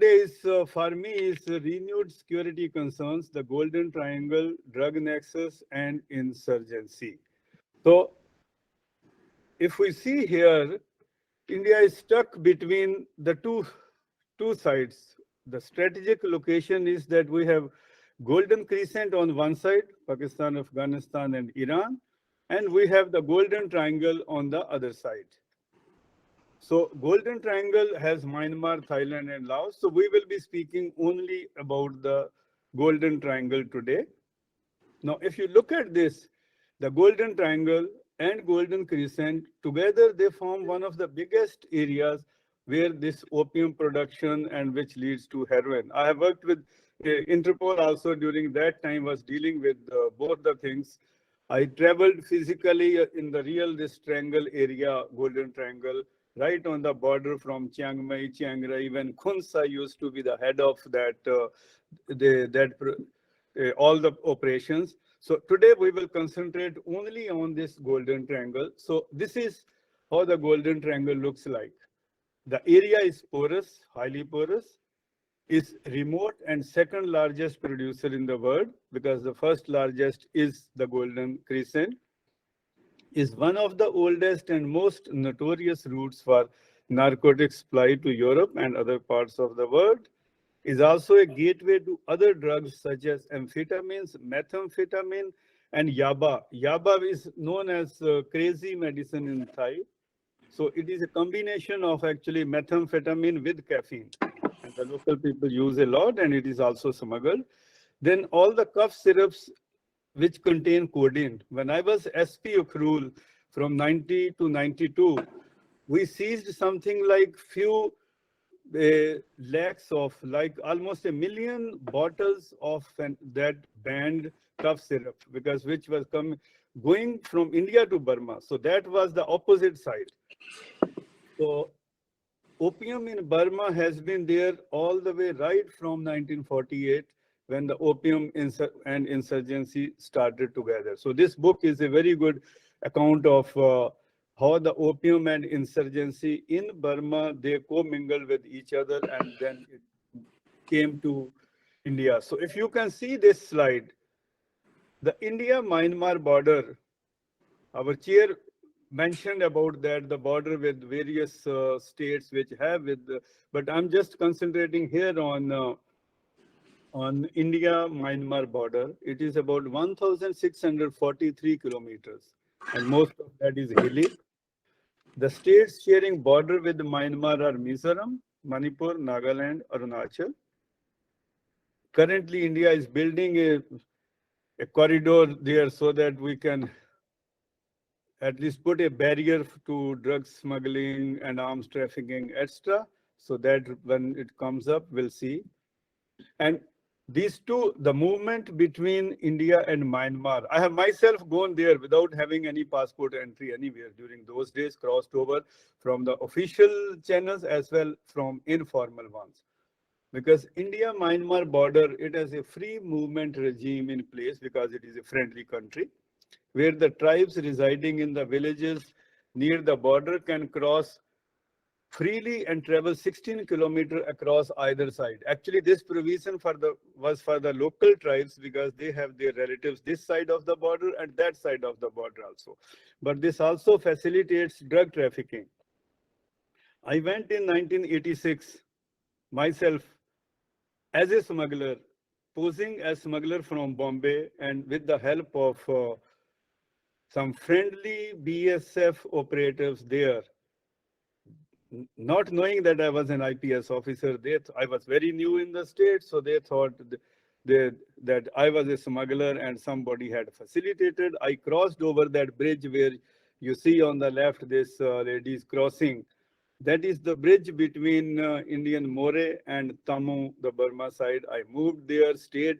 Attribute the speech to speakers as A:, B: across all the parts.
A: today is, for me, is renewed security concerns, the Golden Triangle, drug nexus, and insurgency. So if we see here, India is stuck between the two sides. The strategic location is that we have Golden Crescent on one side, Pakistan, Afghanistan, and Iran, and we have the Golden Triangle on the other side. So Golden Triangle has Myanmar, Thailand, and Laos. So we will be speaking only about the Golden Triangle today. Now, if you look at this, the Golden Triangle and Golden Crescent, together they form one of the biggest areas where this opium production and which leads to heroin. I have worked with Interpol also during that time, was dealing with both the things. I traveled physically in the real this triangle area, Golden Triangle, right on the border from Chiang Mai, Chiang Rai. Even Khunsa used to be the head of that, all the operations. So today we will concentrate only on this Golden Triangle. So this is how the Golden Triangle looks like. The area is porous, highly porous, is remote and second largest producer in the world, because the first largest is the Golden Crescent, is one of the oldest and most notorious routes for narcotics supply to Europe and other parts of the world, is also a gateway to other drugs such as amphetamines, methamphetamine, and yaba. Yaba is known as crazy medicine in Thai. So it is a combination of actually methamphetamine with caffeine. And the local people use a lot, and it is also smuggled. Then all the cough syrups which contain codeine. When I was SP Ukhrul from 90 to 92, we seized something like few lakhs of, like almost 1 million bottles of that banned cough syrup, because which was going from India to Burma. So that was the opposite side. So opium in Burma has been there all the way right from 1948, when the opium and insurgency started together. So this book is a very good account of how the opium and insurgency in Burma, they co-mingled with each other, and then it came to India. So if you can see this slide, the India-Myanmar border, our chair mentioned about that, the border with various states which have with, but I'm just concentrating here on India-Myanmar border. It is about 1,643 kilometers, and most of that is hilly. The states sharing border with Myanmar are Mizoram, Manipur, Nagaland, Arunachal. Currently, India is building a corridor there so that we can at least put a barrier to drug smuggling and arms trafficking, etc. So that when it comes up, we'll see. And these two, the movement between India and Myanmar, I have myself gone there without having any passport entry anywhere during those days, crossed over from the official channels as well from informal ones. Because India-Myanmar border, it has a free movement regime in place because it is a friendly country, where the tribes residing in the villages near the border can cross freely and travel 16 kilometers across either side. Actually, this provision was for the local tribes because they have their relatives this side of the border and that side of the border also. But this also facilitates drug trafficking. I went in 1986 myself as a smuggler, posing as smuggler from Bombay, and with the help of some friendly BSF operatives there, not knowing that I was an IPS officer. I was very new in the state, so they thought that I was a smuggler and somebody had facilitated. I crossed over that bridge where you see on the left this ladies crossing. That is the bridge between Indian More and Tamu, the Burma side. I moved there, stayed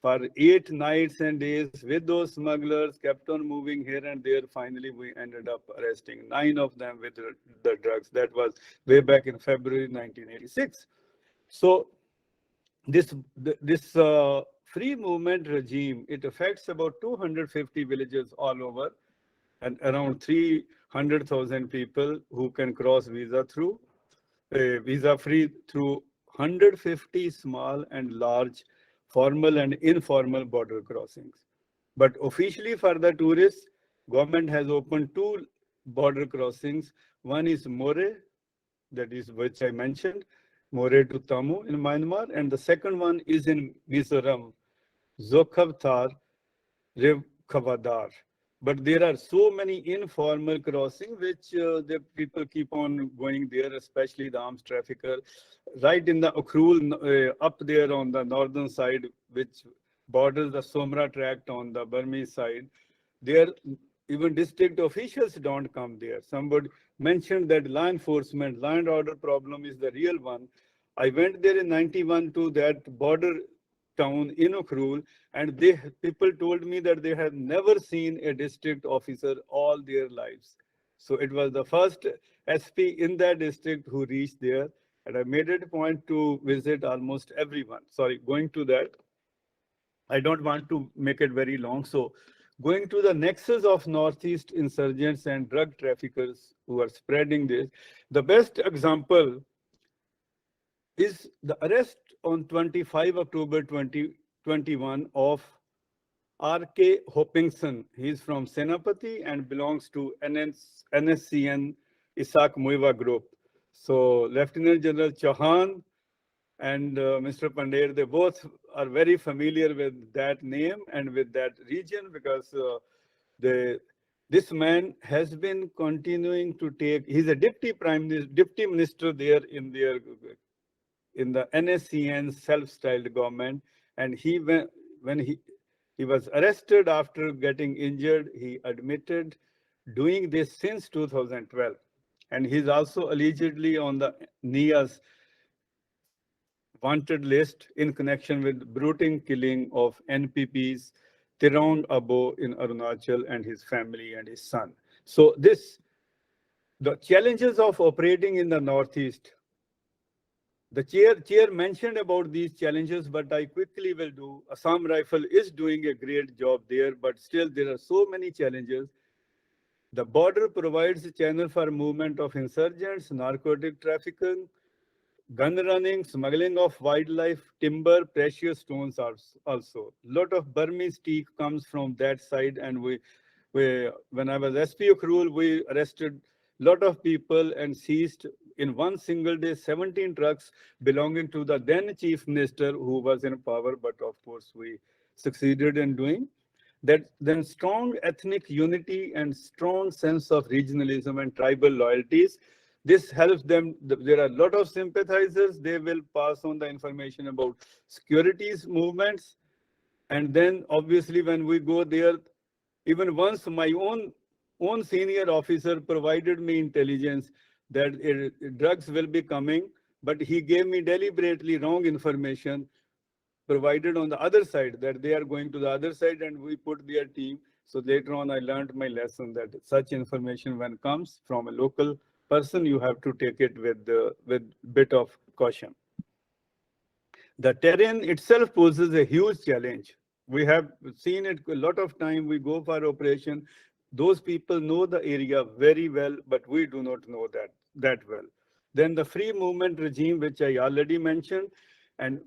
A: for 8 nights and days with those smugglers, kept on moving here and there. Finally, we ended up arresting 9 of them with the drugs. That was way back in February 1986. So this free movement regime, it affects about 250 villages all over, and around 300,000 people who can cross visa free through 150 small and large formal and informal border crossings. But officially for the tourists, government has opened 2 border crossings. One is More, that is which I mentioned, More to Tamu in Myanmar, and the second one is in Mizoram, Zokhawthar Rev Khavadar. But there are so many informal crossings which the people keep on going there, especially the arms trafficker, right in the Ukhrul, up there on the northern side, which borders the Somra tract on the Burmese side. There, even district officials don't come there. Somebody mentioned that law enforcement, law and order problem is the real one. I went there in 91 to that border town in Ukhrul, and people told me that they have never seen a district officer all their lives. So it was the first SP in that district who reached there, and I made it a point to visit almost everyone. Sorry, going to that. I don't want to make it very long. So going to the nexus of Northeast insurgents and drug traffickers who are spreading this, the best example is the arrest on 25 October 2021 of R.K. Hopkinson. He is from Senapati and belongs to NSCN Isak Muiva group. So Lieutenant General Chauhan and Mr. Pandey, they both are very familiar with that name and with that region because this man has been continuing to take, he's a deputy minister there in the NSCN self-styled government, and when he was arrested after getting injured, he admitted doing this since 2012, and he's also allegedly on the NIA's wanted list in connection with brutal killing of NPP's Tirong Abo in Arunachal and his family and his son. So the challenges of operating in the Northeast. The chair mentioned about these challenges, but I quickly will do. Assam Rifle is doing a great job there, but still there are so many challenges. The border provides a channel for movement of insurgents, narcotic trafficking, gun running, smuggling of wildlife, timber, precious stones also. A lot of Burmese teak comes from that side, and when I was SP Ukhrul, we arrested a lot of people and seized in one single day 17 trucks belonging to the then chief minister who was in power, but of course we succeeded in doing that. Then strong ethnic unity and strong sense of regionalism and tribal loyalties. This helps them. There are a lot of sympathizers. They will pass on the information about securities movements. And then obviously when we go there, even once my own senior officer provided me intelligence that drugs will be coming, but he gave me deliberately wrong information provided on the other side that they are going to the other side, and we put their team. So later on, I learned my lesson that such information when comes from a local person, you have to take it with bit of caution. The terrain itself poses a huge challenge. We have seen it a lot of time. We go for operation. Those people know the area very well, but we do not know that well. Then the free movement regime, which I already mentioned, and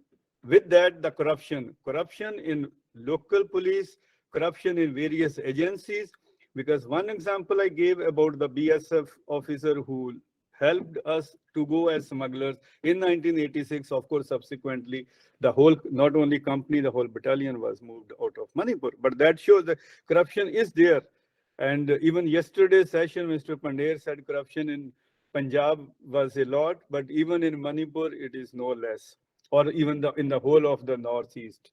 A: with that, the corruption in local police, corruption in various agencies. Because one example I gave about the BSF officer who helped us to go as smugglers in 1986. Of course, subsequently, the whole, not only company, the whole battalion was moved out of Manipur. But that shows that corruption is there. And even yesterday's session, Mr. Pandey said corruption in Punjab was a lot, but even in Manipur, it is no less, or even in the whole of the Northeast.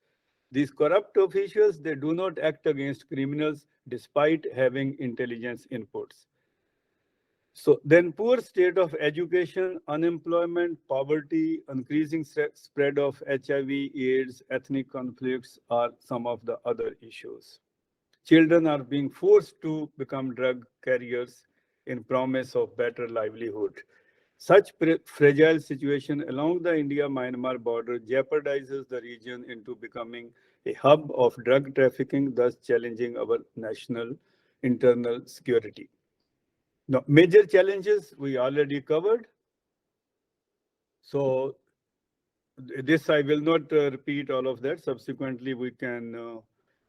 A: These corrupt officials, they do not act against criminals despite having intelligence inputs. So then poor state of education, unemployment, poverty, increasing spread of HIV, AIDS, ethnic conflicts are some of the other issues. Children are being forced to become drug carriers in promise of better livelihood. Such fragile situation along the India-Myanmar border jeopardizes the region into becoming a hub of drug trafficking, thus challenging our national internal security. Now, major challenges we already covered. So this I will not repeat all of that. Subsequently, we can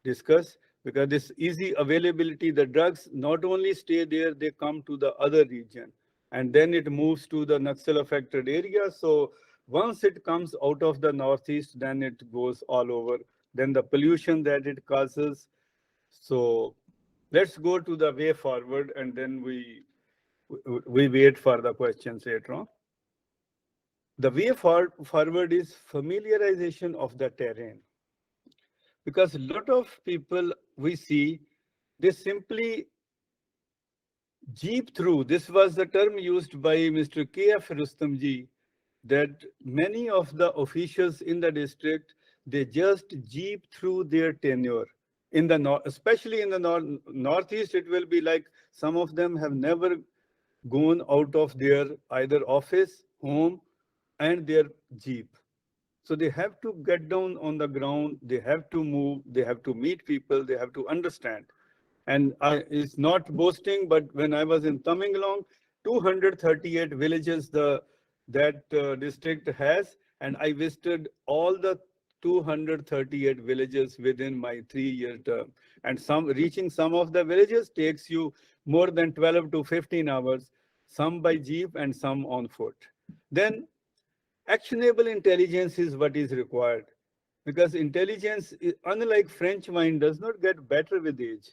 A: discuss, because this easy availability, the drugs not only stay there, they come to the other region, and then it moves to the Naxal affected area. So once it comes out of the northeast, then it goes all over. Then the pollution that it causes. So let's go to the way forward, and then we wait for the questions later on. The way forward is familiarization of the terrain, because a lot of people we see, they simply jeep through. This was the term used by Mr. K.F. Rustamji, that many of the officials in the district, they just jeep through their tenure. In the north, especially in the northeast, it will be like some of them have never gone out of their either office, home, and their jeep. So they have to get down on the ground, they have to move, they have to meet people, they have to understand. And it's not boasting, but when I was in Tamenglong, 238 villages that district has, and I visited all the 238 villages within my 3-year term. And reaching some of the villages takes you more than 12 to 15 hours, some by jeep and some on foot. Then actionable intelligence is what is required, because intelligence, unlike French wine, does not get better with age.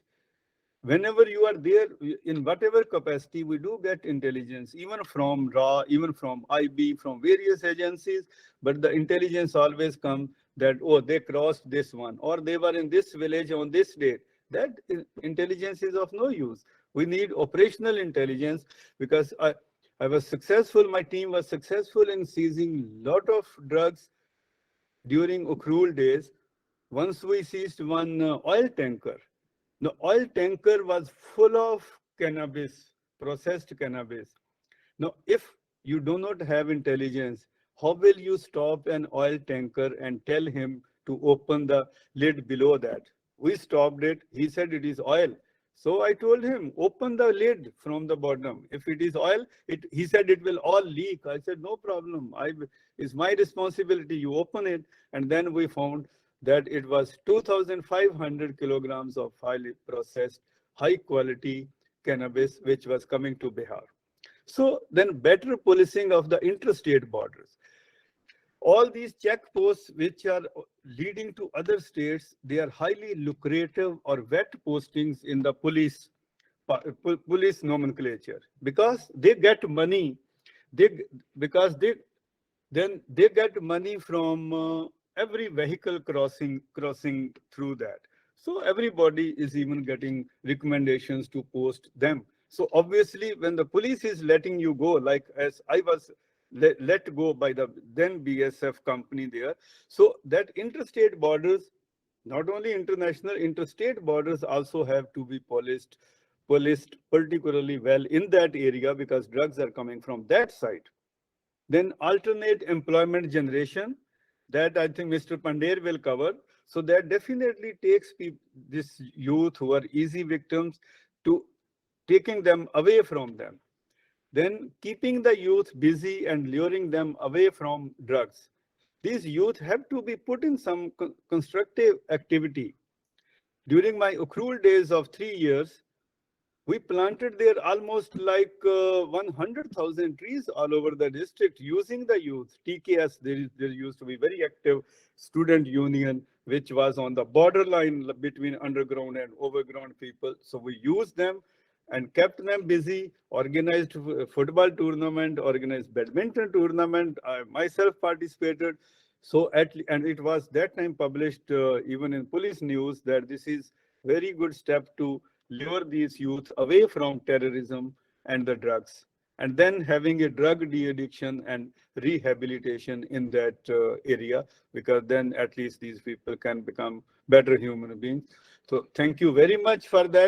A: Whenever you are there, in whatever capacity, we do get intelligence, even from RAW, even from IB, from various agencies, but the intelligence always comes that, oh, they crossed this one, or they were in this village on this date. That intelligence is of no use. We need operational intelligence, because I was successful, my team was successful in seizing a lot of drugs during Ukhrul days. Once we seized one oil tanker. The oil tanker was full of cannabis, processed cannabis. Now, if you do not have intelligence, how will you stop an oil tanker and tell him to open the lid below that? We stopped it. He said it is oil. So I told him, open the lid from the bottom. If it is oil, he said it will all leak. I said, no problem. It's my responsibility. You open it. And then we found that it was 2,500 kilograms of highly processed, high quality cannabis, which was coming to Bihar. So then better policing of the interstate borders. All these checkposts which are leading to other states, they are highly lucrative or wet postings in the police nomenclature, because they get money. Then they get money from every vehicle crossing through that. So everybody is even getting recommendations to post them. So obviously, when the police is letting you go, like as I was let go by the then BSF company there, so that interstate borders, not only international, interstate borders also have to be policed particularly well in that area, because drugs are coming from that side. Then alternate employment generation, that I think Mr. Pandey will cover. So that definitely takes this youth who are easy victims to taking them away from them. Then keeping the youth busy and luring them away from drugs. These youth have to be put in some constructive activity. During my Ukhrul days of 3 years, we planted there almost like 100,000 trees all over the district using the youth. TKS, there used to be very active student union, which was on the borderline between underground and overground people. So we used them and kept them busy, organized football tournament, organized badminton tournament. I myself participated. So and it was that time published even in police news that this is very good step to lure these youth away from terrorism and the drugs, and then having a drug de-addiction and rehabilitation in that area, because then at least these people can become better human beings. So thank you very much for that.